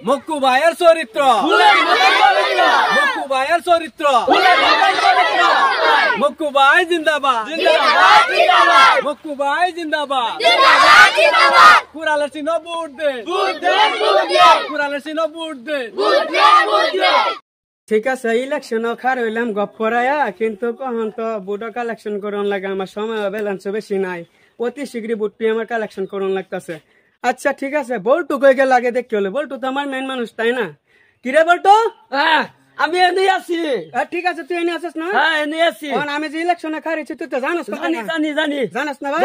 মক্কু ভাইয়ের চরিত্র, মক্কু ভাইয়ের চরিত্র, মক্কু ভাই জিন্দাবাদ, মক্কু ভাই জিন্দাবাদ, কুড়ালের চিহ্ন ভোট দে, কুড়ালের চিহ্ন ভোট দে। ঠিক আছে, ইলেকশন খার হইলাম গপ করায়া, কিন্তু কখন তো ভোটও কালেকশন করুন লাগে, আমার সময় ব্যালেন্স বেশি নাই, অতি শীঘ্রই ভোটটি আমার কালেকশন করুন লাগতেছে। আচ্ছা ঠিক আছে, বল্টু কই গেল আগে দেখতে হলে, বল্টু তো আমার মেন মানুষ তাই না? কিরে বল্টু? আমি এনে আছি। ঠিক আছে, তুই এনে আছিস না? হ্যাঁ এনে আছি। আমি যে ইলেকশনে খারিছি তুই তো জানাস? জানাস না ভাই?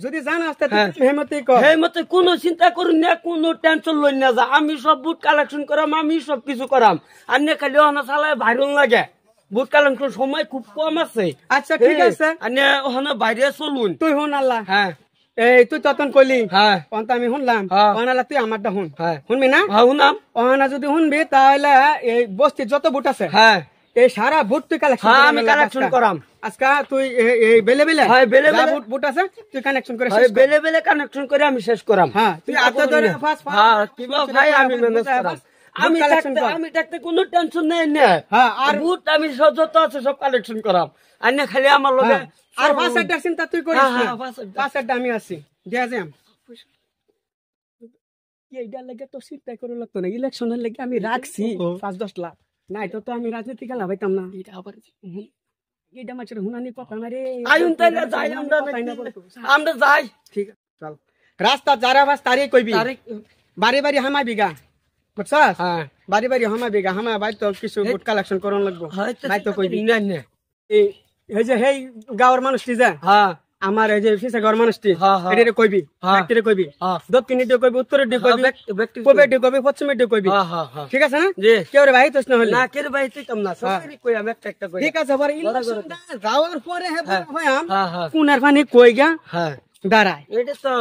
যদি জানাস হেমতি কর, হেমতি কোনো চিন্তা করুন না, কোনো টেনশন লই না, যা আমি সব বুট কালেকশন করাম, আমি সব কিছু করাম। আর নে খালি অনা চালায় ভাইরল লাগে, বুট কালেকশন সময় খুব কম আছে। আচ্ছা ঠিক আছে, আর ওখানে বাইরে চলুন। তুই হন আল্লাহ। হ্যাঁ এই তুই ততন কইলি, হ্যাঁ আমি শুনলাম, তুই আমারটা শুন, শুনবি না? শুনাম। ওহানা যদি শুনবি তাহলে এই বস্তির যত বুট আছে, হ্যাঁ এই সারা বুট তুই কালেকশন করাম। আজকে তুই এই বেলে বেলে বুট আছে তুই কানেকশন করে, বেলে বেলে কানেকশন করে আমি শেষ করাম। হ্যাঁ তুই আচ্ছা ধরে ভাই আমি ম্যানেজ করাম। আমি থাকতে কোনো টেনশন নেই না। হ্যাঁ আর বুট আমি যত আছে সব কালেকশন করাম। আর না খালি আমার লগে আর 5-8টা চিন্তা তুই করিস না, 5-8টা আমি আছি দিয়া যাম। এইটা লাগে তো চিন্তা করে লাগতো না, ইলেকশনের লাগে আমি রাখছি 5-10 লাখ, নাই তো আমি রাজনীতি খেলা পাইতাম না। এটা আবার এইটা মাছের হুনানি কথা না রে, আইন তাইলে যাই আমরা যাই। ঠিক আছে চল, রাস্তা যারা বাস তারই কইবি, বাড়ি বাড়ি হামাই বিঘা বুঝছস? হ্যাঁ বাড়ি বাড়ি হামাই বিঘা, হামাই ভাই তো কিছু ভোট কালেকশন করন লাগবো, নাই তো কইবি এই যে হেই গাঁওর মানুষটি যা, আমার এই যে ফিসা গাঁওর মানুষটি এটারে কইবি, ব্যক্তিরে কইবি, দক্ষিণে দিয়ে কইবি, উত্তরে দিয়ে কইবি, পূবে দিয়ে কইবি, পশ্চিমে দিয়ে কইবি, ঠিক আছে না? কেউ রে ভাই তোস না হলে না, কেউ ভাই তুইতাম না, সবারই কই আমি একটা একটা কই। ঠিক আছে, পরে ইলেকশন যাওয়ার পরে কোনার পানি কই গা দাঁড়ায়, এটা তো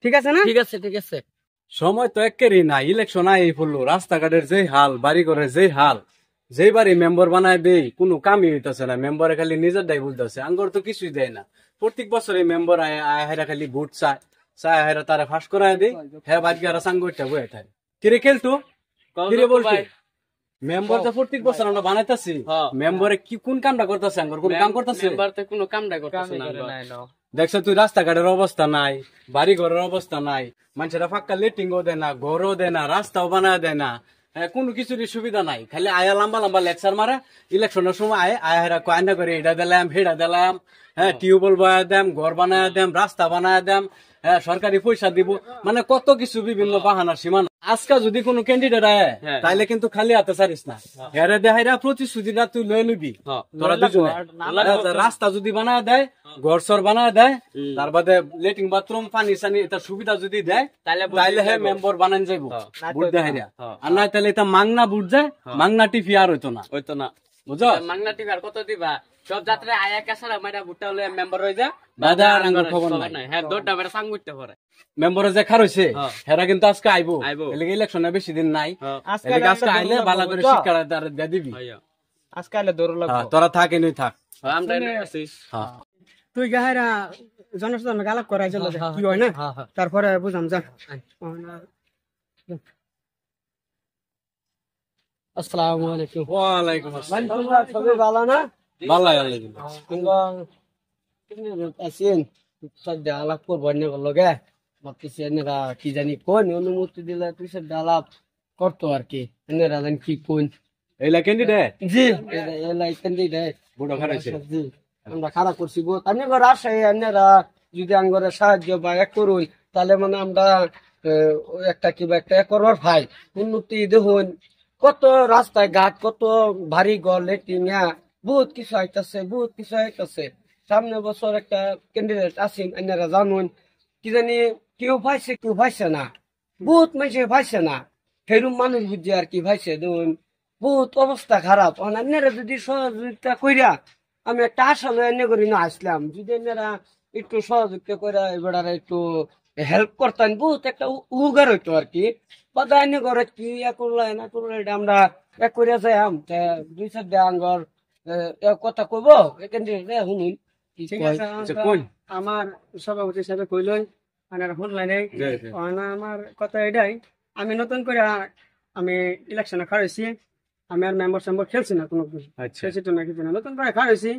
ঠিক আছে না? ঠিক আছে ঠিক আছে। সময় তো একেরই না, ইলেকশন আই পড়লো, রাস্তাঘাটের যে হাল, বাড়ি ঘরের যে হাল, যেই বাড়ি মেম্বার বানায় দেই কোনো কামই হইতেছে না, মেম্বারে খালি নিজের দায় বলতেছে, আঙ্গর তো কিছুই দেয় না। প্রত্যেক বছর এই মেম্বার আয় খালি ভোট চায়, হেরা তারা ফাঁস করায় দেয়, হ্যাঁ বাজকে আর সাঙ্গরটা বয়ে থাকে। কিরে খেলতো কিরে বলছি, মেম্বার তো প্রত্যেক বছর আমরা বানাইতেছি, মেম্বারে কি কোন কামটা করতেছে, আঙ্গর কোন কাম করতেছে? কোনো কামটা করতেছে না। দেখছো তুই রাস্তাঘাটের অবস্থা নাই, বাড়ি ঘরের অবস্থা নাই, মানুষেরা ফাঁকা লেটিংও দেয় না, ঘরও দেয় না, রাস্তাও বানায় দেয় না, কোনো কিছুরই সুবিধা নাই। খালি আয়া লম্বা লম্বা লেকচার মারে, ইলেকশনের সময় আয়া কয়না করে এটা দিলাম হেটা দিলাম, হ্যাঁ টিউবওয়েল বানায় দেম, ঘর বানায় দেম, রাস্তা বানায় দেম, হ্যাঁ সরকারি পয়সা দিব, মানে কত কিছু বিভিন্ন বাহানার সীমা। আজকে যদি কোনো ক্যান্ডিডেট আয় তাইলে কিন্তু খালি হাতে ছাড়িস না, হেরে দেহাইরা প্রতিশ্রুতিটা তুই লয়ে নিবি তোরা দুজনে। রাস্তা যদি বানায় দেয়, ঘর সর বানায় দেয়, তার বাদে লেট্রিন বাথরুম পানি সানি এটা সুবিধা যদি দেয়, তাইলে হ্যাঁ মেম্বার বানান যাইব বুট দেহাইরা। আর না তাহলে এটা মাংনা বুট যায়, মাংনা টিভি আর হইতো না বুঝো? মাংনা টিভি আর কত দিবা? সব যাত্রা আয়া কাছাড়া মাইরা বুটটা হলে মেম্বার হয়ে যা, দাদা আর খবর নাই। হ্যাঁ দৌড়টা বেড়া সাং করতে পারে মেম্বারে যে খার হইছে হেরা কিন্তু আজকে আইবো, ইলেকশনে বেশি দিন নাই, আজকে আইলে ভালো করে শিক্ষা দিয়ে দিবি, আজকে আইলে দৌড় লাগবে। তোরা থাক এনেই থাক, আমরা এনে আছি। তুই গাহেরা জনসাধারণ গালাপ করাই চলে কি হয় না, তারপরে বুঝাম যা। আসসালামু আলাইকুম। ওয়ালাইকুম আসসালাম। তোমরা সবাই ভালো না? ভালো আল্লাহ আছেন সদ্যা আলাপ করবো লগে, ভাবতেছি এনারা কি জানি কোন অনুমতি দিলে তুই সদ্যা আলাপ করতো আর কি, এনারা জানি কি কোন এইলা ক্যান্ডিডেট জি এলাই ক্যান্ডিডেট বুড়ো খারাইছে জি আমরা খারাপ করছি গো, আমি ঘর আসে এনারা যদি আঙ্গরে সাহায্য বা এক করুন তাহলে মানে আমরা একটা কিবা একটা করবার ভাই উন্নতি দেখুন, কত রাস্তায় ঘাট, কত ভারী ঘর, লেট্রিন, বহুত কিছু আইতাছে, বহুত কিছু আইতাছে। সামনে বছর একটা ক্যান্ডিডেট আছেন আপনারা জানুন, কি জানি কেউ পাইছে না, বহুত মানুষে পাইছে না, সেরকম মানুষ বুঝছে আর কি পাইছে দেখুন, বহুত অবস্থা খারাপ। আপনারা যদি সহযোগিতা কইরা, আমি একটা আশা লই এনে করি না আসলাম, যদি আপনারা একটু সহযোগিতা কইরা এবার একটু হেল্প করতেন, বহুত একটা উপকার হইতো আর কি। বাদা এনে করে কি করলে না করলে আমরা এক করে যাই, 2-4 আঙ্গর কথা কইব শুনুন। আমার সভাপতি হিসাবে কইলই শুনলেন, আমার কথা এটাই আমি নতুন করে আমি ইলেকশনে খাড়াইছি। আমি আর মেম্বার খেলছি না কোনো কিছু, আচ্ছা খেলছি তো না কিছু না, নতুন করে খাড়াইছি।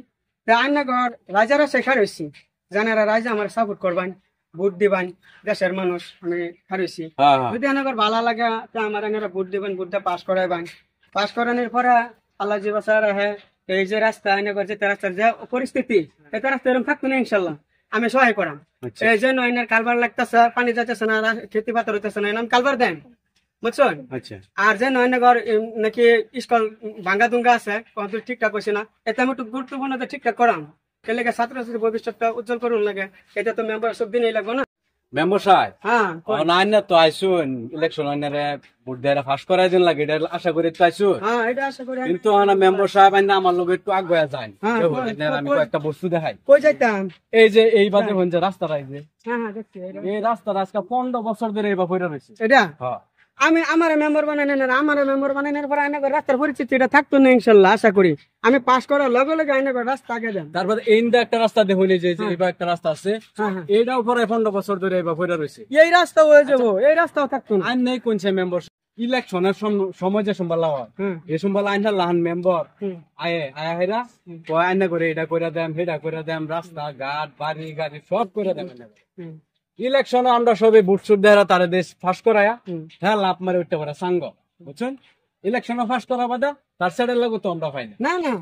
আইনাগর রাজারা সে খাড়াইছি, জানারা রাজা আমার সাপোর্ট করবান, ভোট দিবান, দেশের মানুষ আমি খাড়াইছি। হ্যাঁ হ্যাঁ যদি আইনাগর ভালো লাগে তা আমার আইনারা ভোট দিবেন, ভোটটা পাস করাইবান। পাস করানোর পরে আল্লাহ জি বাসার হ্যাঁ এই যে রাস্তা আইনাগর যে রাস্তার যে পরিস্থিতি, এটা রাস্তা এরকম থাকতো না ইনশাল্লাহ, আমি সহায় করাম। আচ্ছা এই যে নয়নের কালবার লাগতেছে, পানি যাইতেছে না, খেতে পাথর হইতেছে না, এরকম কালবার দেন, বুঝছেন? আচ্ছা আর যে নয়নগর নাকি স্কুল ভাঙ্গা দুঙ্গা আছে, কত ঠিকঠাক হয়েছে না, এটা আমি একটু গুরুত্বপূর্ণ ঠিকঠাক করাম। কেলে ছাত্রছাত্রীর ভবিষ্যৎটা উজ্জ্বল করুন লাগে, এটা তো মেম্বার সব দিনই লাগবে না। মেম্বার সাহেব হ্যাঁ আইনা তো আইসুন ইলেকশন আইনারে ভোট দেয় পাস করাই দিন লাগে, এটা আশা করি তো আইসুন। হ্যাঁ, এটা আশা করি। কিন্তু মেম্বার সাহেব আইনা আমার লোক একটু আগে যায়, হ্যাঁ, আমি একটা বস্তু দেখাই। কই যাইতাম? এই যে এই বাদে যে রাস্তাটা, এই যে হ্যাঁ হ্যাঁ দেখছি এটা। এই রাস্তাটা আজকে 15 বছর ধরে এই পড়ে রয়েছে। এটা হ্যাঁ আমি আমার মেম্বার বানানোর পর আইনাগর রাস্তার পরিচিতি এটা থাকতো না ইনশাল্লাহ, আশা করি। আমি পাস করার লগে লগে আইনাগর রাস্তা আগে দেন। তারপরে এই একটা রাস্তা দেখুন, এই যে এইবার একটা রাস্তা আছে, হ্যাঁ হ্যাঁ, এইটাও পরে 15 বছর ধরে এইবার পড়ে রয়েছে। এই রাস্তা হয়ে যাবো, এই রাস্তাও থাকতো না। আইন নেই কোনছে মেম্বার ইলেকশনের সময় যে সম্ভালা হয়, হুম এই সম্ভালা আইন লাহান মেম্বার হুম আয়া হেরা আইনা করে এটা করে দেন, সেটা করে দেন, রাস্তা ঘাট বাড়ি গাড়ি সব করে দেন। হুম ইলেকশনে আমরা সবাই বুট সুট দেয় তারা দেশ ফাঁস করায়া, হুম। হ্যাঁ লাভ মারে উঠতে পারে সাঙ্গ, বুঝছেন? ইলেকশনে ফাঁস করা বাদা তার সাইডের লাগো তো আমরা পাই না। না না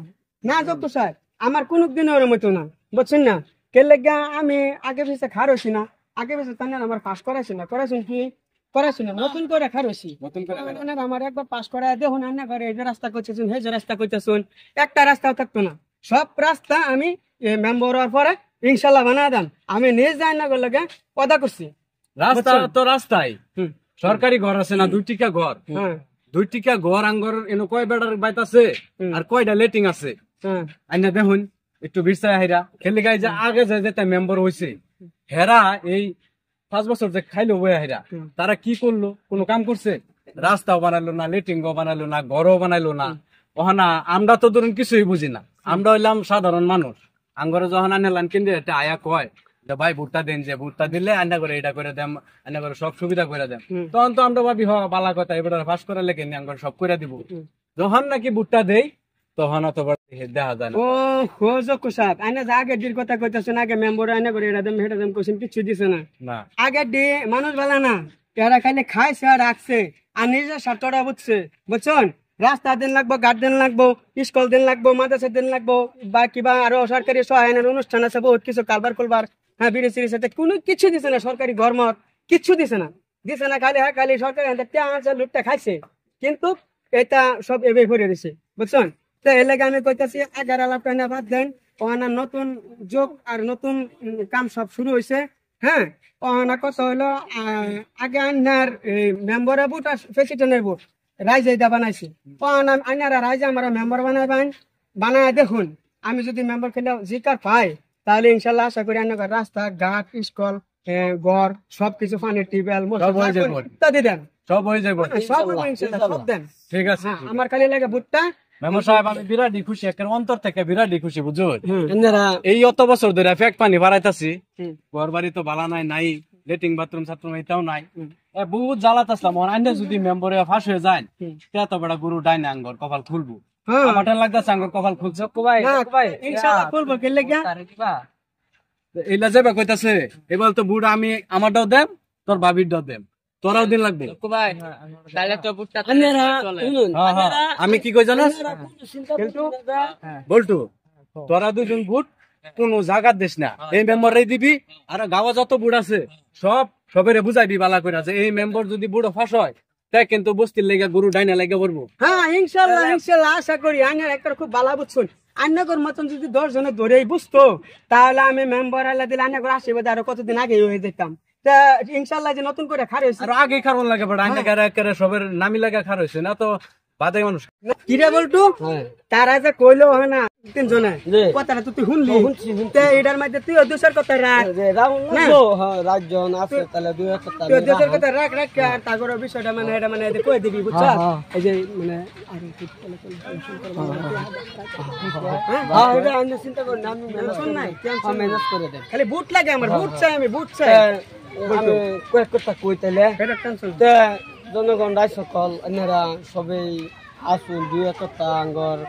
না যত স্যার, আমার কোন দিন ওরম হইতো না, বুঝছেন না? কে লেগা আমি আগে পিছিয়ে খার হইছি না, আগে পিছিয়ে তার আমার পাস করাইছি না, করাইছেন কি করাইছি না, নতুন করে খার হইছি। নতুন করে আমার একবার পাস করায় দেখুন, আন্না করে এই যে রাস্তা করতেছুন, এই যে রাস্তা করতেছুন, একটা রাস্তাও থাকতো না। সব রাস্তা আমি মেম্বার হওয়ার পরে ইনশাল্লাহ বানা দাম, আমি নিজ যাই না লাগে পদা করছি। রাস্তা তো রাস্তায় হুম সরকারি ঘর আছে না, 2 টিকা ঘর, হ্যাঁ 2 টিকা ঘর আঙ্গর এনে কয় বেড়ার বাইত আছে আর কয়টা লেটিং আছে হ্যাঁ আইনা দেখুন একটু বিরসায় হেরা খেলে গাই যে আগে যে যেটা মেম্বার হয়েছে হেরা এই 5 বছর যে খাইলো বইয়া হেরা, তারা কি করলো? কোনো কাম করছে? রাস্তাও বানালো না, লেটিংও বানালো না, ঘরও বানাইলো না। ওখানা আমরা তো ধরুন কিছুই বুঝি না, আমরা হইলাম সাধারণ মানুষ। আঙ্গরে যখন আনলাম কিন্তু এটা আয়া কয় যে ভাই ভুট্টা দেন, যে ভুট্টা দিলে আন্না করে এটা করে দেম, আন্না করে সব সুবিধা করে দেম। তখন তো আমরা ভাবি হ বালা কথা, এবার ফাঁস করে লেখেন আঙ্গর সব করে দিব। যখন নাকি ভুট্টা দেই তখন অত দেখা যায় না। ও হো জকু সাহেব, আইনা যে আগের দিন কথা কইতেছেন, আগে মেম্বার আইনা করে এটা দেম হেটা দেম কোশ্চেন কিছু দিছে না। না আগের ডে মানুষ ভালো না, এরা খালি খাইছে আর রাখছে আর নিজের স্বার্থটা বুঝছে, বুঝছেন? রাস্তা দিন লাগবো, ঘাট দিন লাগবো, স্কুল দিন লাগবো, মাদ্রাসা দিন লাগবো, বা কিবা আরো সরকারি সহায়নের অনুষ্ঠান আছে বহুত কিছু, কালবার কলবার, হ্যাঁ বিড়ি সিরিজ সাথে কোনো কিছু দিছে না, সরকারি গরমর কিছু দিছে না, দিছে না। খালি হ্যাঁ খালি সরকারি লুটটা খাইছে, কিন্তু এটা সব এভাবে ভরে দিছে, বুঝছেন? তো এর লাগে আমি কইতাছি 11 টাকা বাদ দেন, ওখানে নতুন যোগ আর নতুন কাম সব শুরু হয়েছে। হ্যাঁ ওখানে কত হইলো আগে আইনার মেম্বারের বুট আর প্রেসিডেন্টের বুট রাইজে দা বানাইছি, ওখানে আইনারা রাইজে আমরা মেম্বার বানাইবেন, বানায় দেখুন। আমি যদি মেম্বার খেলে জিকার পাই তাহলে ইনশাল্লাহ আশা করি আইনার রাস্তা ঘাট স্কুল ঘর সবকিছু পানির টিউবওয়েল ইত্যাদি দেন, সব হয়ে যাবে। সব ইনশাল্লাহ সব দেন। ঠিক আছে, হ্যাঁ আমার খালি লাগে বুটটা। মেম্বার সাহেব আমি বিরাটই খুশি, একের অন্তর থেকে বিরাটই খুশি, বুঝুন? এনারা এই অত বছর ধরে ফেক পানি বাড়াইতাছি, ঘর বাড়ি তো বালা নাই, নাই লেটিং বাথরুম সাথরুম এটাও নাই, বহুত জ্বালাত আসলাম। আইনে যদি মেম্বরে ফাঁস হয়ে যায় তো বড় গুরু ডাইনে আঙ্গর কপাল খুলবো, আমার লাগতেছে আঙ্গর কপাল খুলছে। ইনশাল্লাহ খুলবো, খেলে গিয়া এইলা যাবে কইতাছে এবার তো বুড়া আমি আমারটাও দেম, তোর বাবিরটাও দেম, তোরাও দিন লাগবে। আমি কি কই জানাস বলটু, তোরা দুজন বুট কোন জায়গা দিস না, এই মেম্বারে দিবি। আর গাওয়া যত বুড় আছে সবের বুঝাইবি বালা করে আছে, এই মেম্বার যদি বুড়ো ফাঁস হয় তাই কিন্তু বস্তির লেগে গরু ডাইনা লেগে পড়বো। হ্যাঁ ইনশাল্লাহ ইনশাল্লাহ আশা করি আইনার একটা খুব ভালো বুঝছুন। আন্নাগর মতন যদি 10 জনে ধরেই বুঝতো তাহলে আমি মেম্বার আল্লাহ দিলে আন্নাগর আশীর্বাদ আরো কতদিন আগে হয়ে যেতাম। তা ইনশাল্লাহ যে নতুন করে খার হয়েছে, আর আগে খারণ লাগে বড় আইনা একেবারে সবের নামি লাগা খার হয়েছে না তো বাদাই মানুষ। কিরে বলটু তারা যে কইলো হয় না 3 জনে কথাটা তুই শুনলি, এটার মধ্যে তুই দুসর কথা রাখ, রাজন আছে তাহলে দুই একটা তুই দুসর কথা রাখ রাখ আর তাগর বিষয়টা মানে এটা মানে কই দিবি, বুঝছ? এই যে মানে হ্যাঁ এটা আমি চিন্তা করি না, আমি টেনশন নাই, টেনশন ম্যানেজ করে দেব। খালি বুট লাগে আমার, বুট চাই, আমি বুট চাই। আমি কয়েক কথা কই তাইলে এটা টেনশন জনগণ রায় সকল এনারা সবাই আসুন দুই একটা আঙ্গর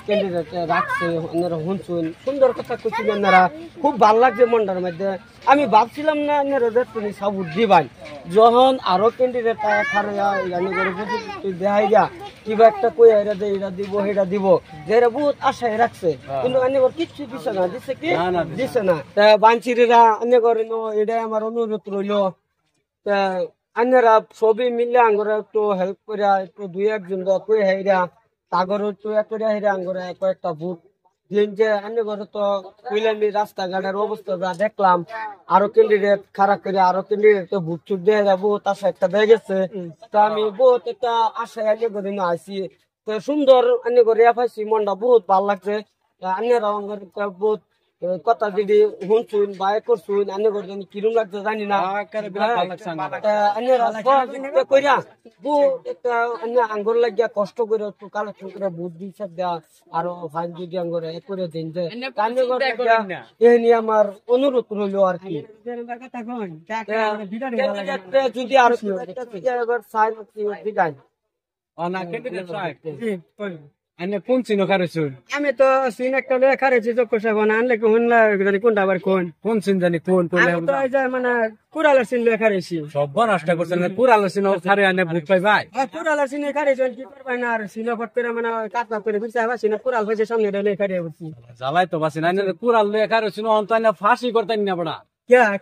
ক্যান্ডিডেট রাখছে এনারা শুনছুন সুন্দর কথা কইছিল এনারা খুব ভাল লাগছে মনটার মধ্যে আমি ভাবছিলাম না এনারা দেখুন সাবুত দিবাই যখন আরো ক্যান্ডিডেট খারাইয়া জানি করে দেখাই যা কিবা একটা কই এরা দে এরা দিব সেটা দিব যারা বহুত আশায় রাখছে কিন্তু অনেক কিচ্ছু দিছে না দিছে কি দিছে না বাঞ্চিরা অনেক এটাই আমার অনুরোধ রইল আন্যারা সবই মিলে আঙ্গরা একটু হেল্প করে একটু দুই একজন কই হাইরা তাগর একটু করে হাইরা আঙ্গরা কয়েকটা ভোট দিন যে অন্য ঘরে তো কইলামি রাস্তাঘাটের অবস্থা যা দেখলাম আরো ক্যান্ডিডেট খারাপ করে আরো ক্যান্ডিডেট ভোট চুট দিয়ে যাবো তার সাথে একটা হয়ে গেছে তো আমি বহুত একটা আশায় অন্য ঘরে আসি তো সুন্দর অন্য ঘরে পাইছি মনটা বহুত ভালো লাগছে অন্যরা বহুত কথা যদি শুনছুন বা করছুন আনে করছেন কিরম লাগছে জানি না আঙ্গুর লাগিয়া কষ্ট করে একটু কালেকশন করে বুধ দিচ্ছে দেওয়া আরো ফাইন যদি আঙ্গুর করে দিন যে এই নিয়ে আমার অনুরোধ রইল আর কি যদি আরো সাইন দিগাই কোন চিহ্ন খারেছুন আমি তো সিন একটা লেখা রয়েছে চক্ষু সাবন আনলে কোনটা আবার কোন চিহ্ন জানি কোন মানে কুড়ালের সিন লেখা রয়েছি সব নষ্ট করছেন পুরালো চিহ্ন খারে আনে ভোট পাই ভাই কুড়ালের সিন লেখা রয়েছে কি করবেন আর সিন ফট করে মানে কাটনা করে ফিরছে আবার সিন কুড়াল হয়েছে সামনে লেখা রয়েছে জ্বালাই তো বাসি না পুরাল লেখা রয়েছিল অন্তত ফাঁসি করতেন না বড়া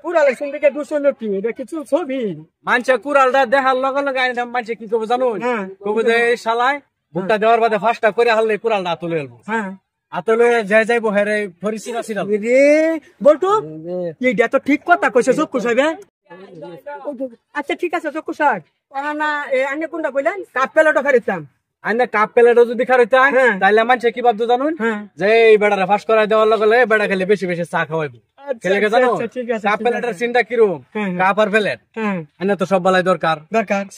কুড়ালের সিন থেকে 200 লোক কি এটা কিছু ছবি মানুষে কুড়ালটা দেখার লগে লগে আইনা মানুষে কি করবো জানুন কবে যে শালায় ভুট্টা দেওয়ার বাদে ফাঁসটা করে হারলে কুড়ালটা আতলে এলবো আতলে যাই যাইবো হেরে ফরিসিরা সিরা রে বলতো এইটা তো ঠিক কথা কইছে চক্ষু সাহেব আচ্ছা ঠিক আছে চক্ষু সাহেব না আনে কোনটা কইলেন কাপ প্লেটও খাইতাম আইনা কাপ প্লেটও যদি খাইতাম তাইলে মানুষে কি ভাবতো জানুন যে এই বেড়ারে ফাঁস করাই দেওয়ার লগে লগে বেড়া খেলে বেশি বেশি চা খাওয়াইবো খেলে জানো কাপ প্লেটের চিন্তা কিরকম কাপ আর প্লেট আইনা তো সব বেলায় দরকার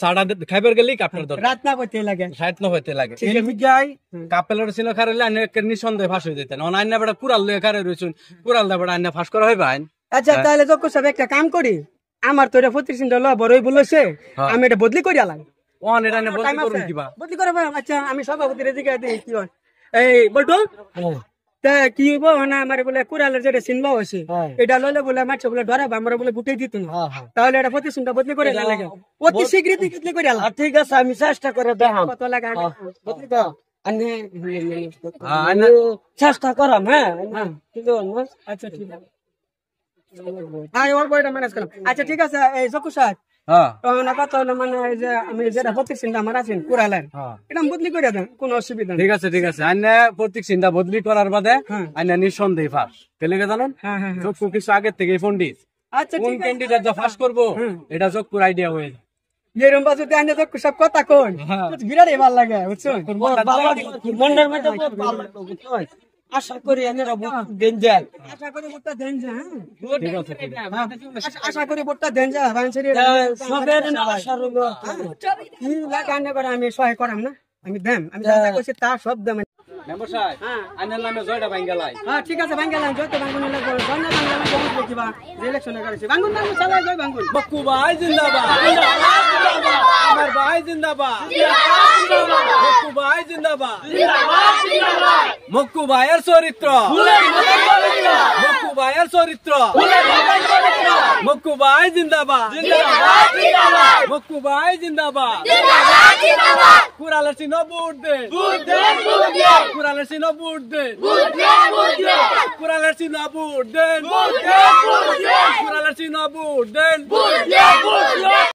সাড়া খাইবার গেলেই কাপের দরকার রাত না হইতে লাগে সাইড না হইতে লাগে যাই কাপ প্লেটের চিন্তা খাইলে আইনা নিঃসন্দেহে ফাঁস হয়ে যেতেন আইনা বেড়া কুড়াল লয়ে খারে রয়েছুন কুড়াল দা বেড়া আইনা ফাঁস করা হইবে আইন আচ্ছা তাহলে চক্ষু সাহেব একটা কাম করি আমার তো এটা 25 ল বড়ই বলেছে আমি এটা বদলি করে আলাম বদলি করে আচ্ছা আমি সভাপতির দিকে কি হয় এই বলতো কি হবো না আমার বলে কুড়ালের যেটা চিনবা হয়েছে এটা লইলে বলে মাছ বলে ধরাবো আমরা বলে বুটে দিত না তাহলে এটা 25 বদলি করে লাগে অতি শীঘ্র বদলি করে আলাম ঠিক আছে আমি চেষ্টা করে দেখাম কত লাগা বদলি তো চেষ্টা করাম হ্যাঁ আচ্ছা ঠিক আছে ওর বইটা ম্যানেজ করলাম আচ্ছা ঠিক আছে এই চক্ষু সাহেব মানে যে আমি যেটা প্রত্যেক চিন্তা আমার আছেন কুড়ালের এটা বদলি করে দেন কোন অসুবিধা ঠিক আছে ঠিক আছে আইনা প্রত্যেক চিন্তা বদলি করার বাদে আইনা নিঃসন্দেহে ফাঁস কেলে জানেন চক্ষু কিছু আগের থেকে ফোন দিস আচ্ছা কোন ক্যান্ডিডেট যা ফাঁস করবো এটা চক্ষুর আইডিয়া হয়ে যায় এরম বাজু দিয়ে আইনা চক্ষু সব কথা কোন বিরাটই ভালো লাগে বুঝছো মন্ডের মধ্যে ভালো লাগলো বুঝছো আশা করি এনারা ভোট দেন যায় আশা করি ভোটটা দেন যা ঠিক আছে আশা করি ভোটটা দেন যা বাংলাদেশের সবের আশা রইল কি লাগানে করে আমি সহায় করাম না আমি দেন আমি যা কইছি তা সব দেন মেম্বার সাহেব আইনার নামে জয়টা ভাঙ্গালাই ঠিক আছে ভাঙ্গালাম যত ভাঙ্গুন লাগবে জন্য ভাঙ্গালাম বহুত দেখিবা ইলেকশনে করেছে ভাঙ্গুন ভাঙ্গুন চালা জয় ভাঙ্গুন মক্কু ভাই জিন্দাবাদ আমার ভাই জিন্দাবাদ মক্কু ভাই জিন্দাবাদ মক্কু ভাইয়ের চরিত্র মক্কু ভাইয়ের চরিত্র মক্কু ভাই জিন্দাবাদ মক্কু ভাই জিন্দাবাদ কুড়ালের চিহ্ন ভোট দে কুড়ালের চিহ্ন ভোট দে কুড়ালের চিহ্ন ভোট দেন কুড়ালের চিহ্ন ভোট দেন